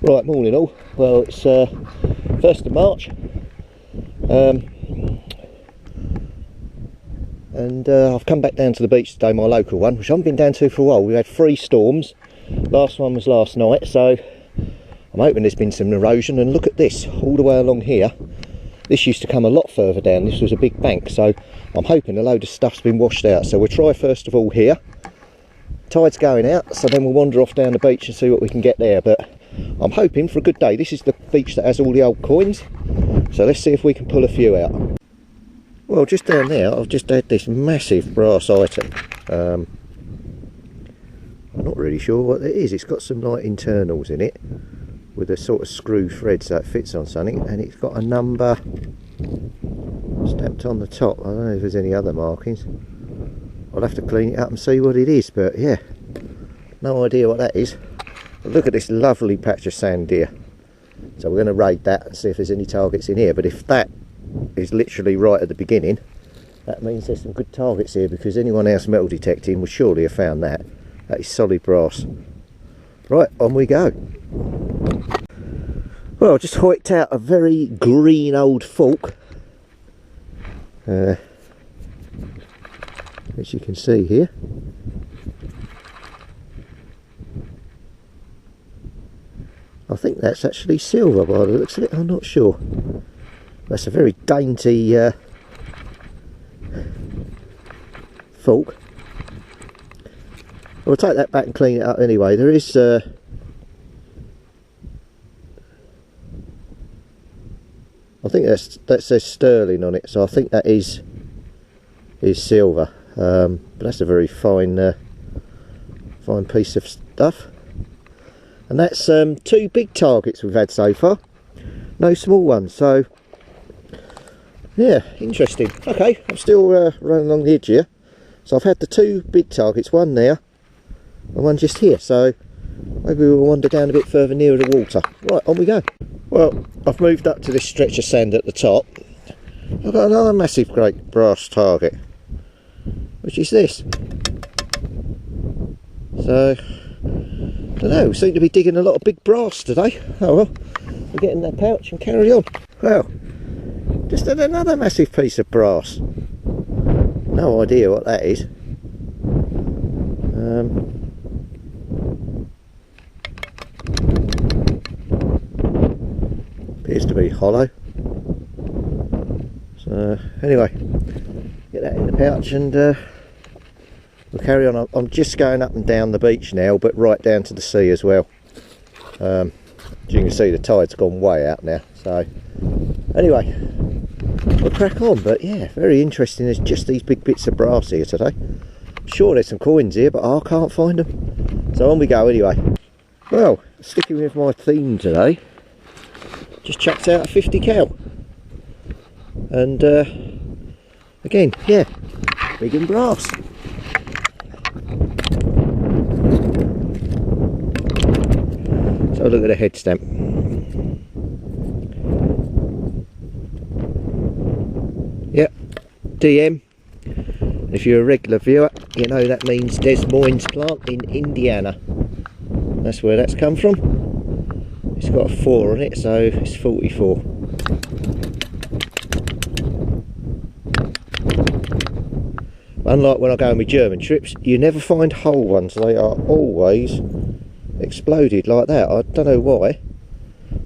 Right, morning all. Well, it's 1st of March, and I've come back down to the beach today, my local one, which I haven't been down to for a while. We had 3 storms. Last one was last night, so I'm hoping there's been some erosion. And look at this, all the way along here. This used to come a lot further down. This was a big bank, so I'm hoping a load of stuff's been washed out. So we'll try first of all here. Tide's going out, so then we'll wander off down the beach and see what we can get there. But I'm hoping for a good day. This is the beach that has all the old coins, so let's see if we can pull a few out. Well, just down there I've just had this massive brass item. I'm not really sure what it is. It's got some like internals in it with a sort of screw thread so it fits on something, and it's got a number stamped on the top. I don't know if there's any other markings. I'll have to clean it up and see what it is, but yeah, no idea what that is. But look at this lovely patch of sand here. So we're going to raid that and see if there's any targets in here. But if that is literally right at the beginning, that means there's some good targets here, because anyone else metal detecting would surely have found that. That is solid brass. Right, on we go. Well, I just hoiked out a very green old fork. As you can see here. I think that's actually silver by the looks of it, I'm not sure. That's a very dainty fork. We'll take that back and clean it up anyway. There is I think that says sterling on it, so I think that is silver. But that's a very fine fine piece of stuff. And that's 2 big targets we've had so far, no small ones, so yeah, interesting. Okay, I'm still running along the edge here, so I've had the 2 big targets, one there and one just here, so maybe we'll wander down a bit further nearer the water. Right, on we go. Well, I've moved up to this stretch of sand at the top. I've got another massive great brass target, which is this. So I don't know, we seem to be digging a lot of big brass today. Oh well, we'll get in that pouch and carry on. Well, just had another massive piece of brass. No idea what that is. Appears to be hollow. So anyway, get that in the pouch and we'll carry on. I'm just going up and down the beach now, but right down to the sea as well. As you can see, the tide's gone way out now. So anyway, we'll crack on. But yeah, very interesting. There's just these big bits of brass here today. I'm sure there's some coins here, but I can't find them. So on we go anyway. Well, sticking with my theme today, just chucked out a 50 cal. And again, yeah, big in brass. So look at the head stamp. Yep, DM. If you're a regular viewer, you know that means Des Moines plant in Indiana. That's where that's come from. It's got a 4 on it, so it's 44. Unlike when I go on my German trips, you never find whole ones. They are always exploded like that. I don't know why.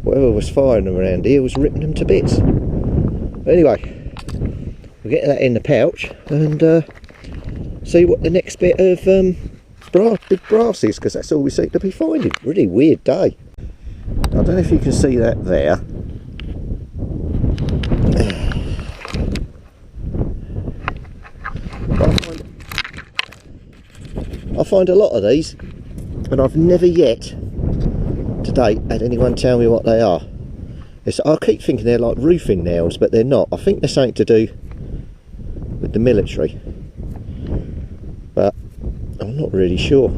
Whatever was firing them around here was ripping them to bits. But anyway, we'll get that in the pouch and see what the next bit of big brass is, because that's all we seem to be finding. Really weird day. I don't know if you can see that there. I find a lot of these, and I've never yet to date had anyone tell me what they are. I keep thinking they're like roofing nails, but they're not. I think they're something to do with the military, but I'm not really sure.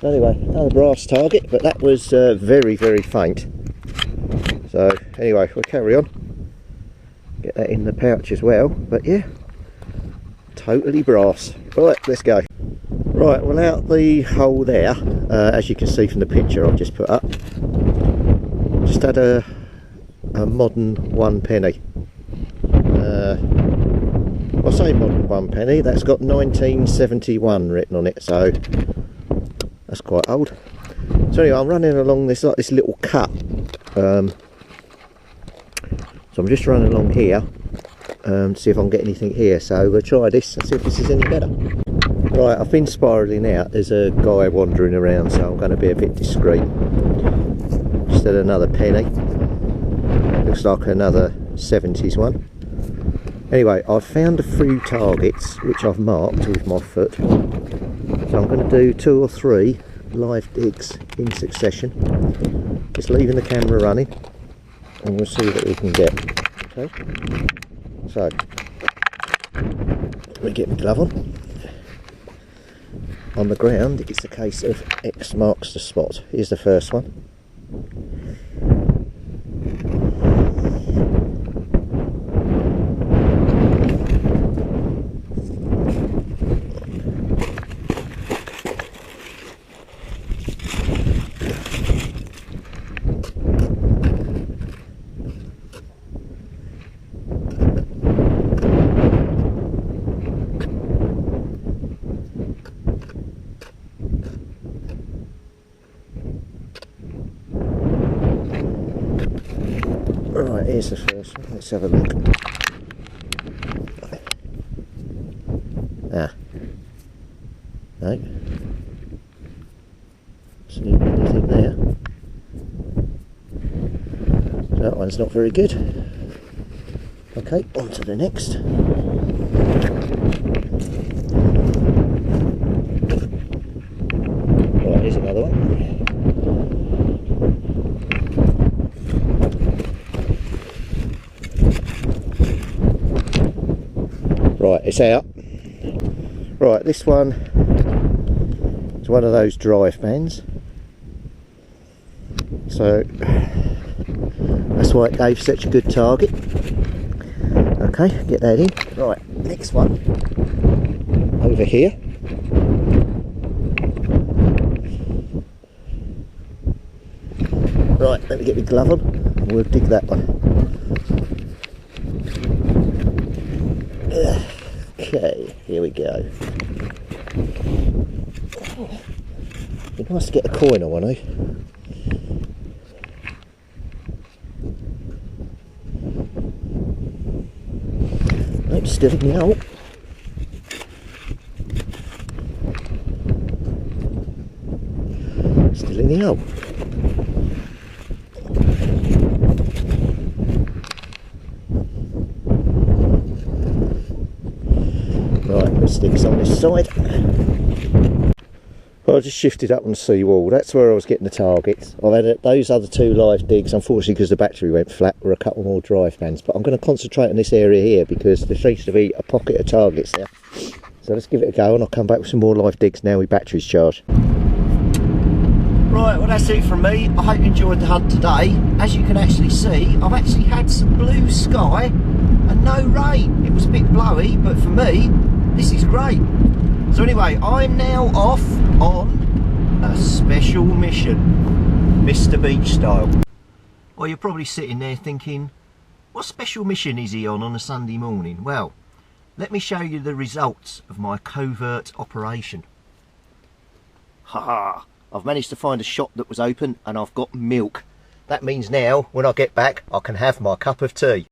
Anyway, another brass target, but that was very, very faint. So anyway, we'll carry on. Get that in the pouch as well, but yeah, totally brass. Right, let's go. Right, well, out the hole there, as you can see from the picture I've just put up. Just had a modern 1 penny. I say modern 1 penny, that's got 1971 written on it, so that's quite old. So anyway, I'm running along this little cut. So I'm just running along here to see if I can get anything here. So we'll try this and see if this is any better. Right, I've been spiralling out. There's a guy wandering around, so I'm going to be a bit discreet. Just had another penny. Looks like another 70s one. Anyway, I've found a few targets which I've marked with my foot. So I'm going to do 2 or 3 live digs in succession. Just leaving the camera running and we'll see what we can get. Okay, so let me get my glove on. On the ground it's a case of X marks the spot. Here's the first one. Right, here's the first one. Let's have a look. Ah. No. See anything there? That one's not very good. Okay, on to the next. Right, here's another one. Right, it's out. Right, this one is one of those drive bands. So that's why it gave such a good target. Okay, get that in. Right, next one over here. Right, let me get my glove on and we'll dig that one. Okay, here we go. It'd be nice to get a coin on one, eh? Nope, still in the hole. Still in the hole. Right, let's stick this on this side. Well, I just shifted up on the seawall. That's where I was getting the targets. I've had those other 2 live digs, unfortunately because the battery went flat, were a couple more drive bands. But I'm going to concentrate on this area here because there seems to be a pocket of targets there. So let's give it a go and I'll come back with some more live digs now with batteries charged. Right, well that's it from me. I hope you enjoyed the hunt today. As you can actually see, I've actually had some blue sky and no rain. It was a bit blowy, but for me, this is great. So anyway, I'm now off on a special mission, Mr. Beach style. Well, you're probably sitting there thinking, what special mission is he on a Sunday morning? Well, let me show you the results of my covert operation. Ha! I've managed to find a shop that was open and I've got milk. That means now, when I get back, I can have my cup of tea.